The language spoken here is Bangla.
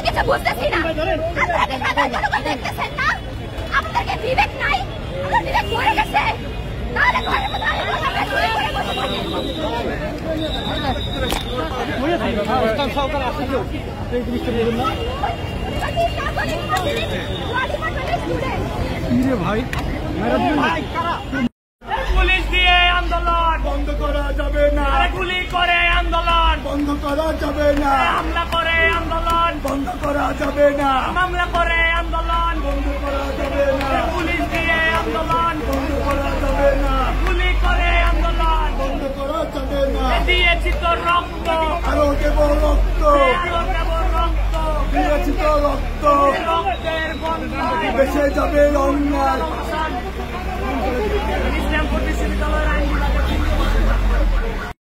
কিছু বুঝতেছি না আপনারা জনগণ দেখতেছেন না আপনাদের বিবেক নাই আপনাদের বিবেক মরে গেছে তাহলে ঘরের মধ্যে আমরা চুরি করে বসে থাকি সরকার আছে কেউ এই জিনিসটা বলুন না ভাই পুলিশ দিয়ে আন্দোলন বন্ধ করা যাবে না, গুলি করে আন্দোলন বন্ধ করা যাবে না, হামলা করে আন্দোলন বন্ধ করা যাবে না, মামলা করে আন্দোলন বন্ধ করা যাবে না, পুলিশ দিয়ে আন্দোলন বন্ধ করা যাবে না, গুলি করে আন্দোলন বন্ধ করা যাবে না। দিয়েছি তো রক্ত আরো দেব রক্ত, আরো দেব রক্ত দিয়েছি তো রক্ত, রক্তের বন্যায় বেঁচে যাবে অন্যায়। ইসলামপুর বিশ্ববিদ্যালয়ের আইনজীবী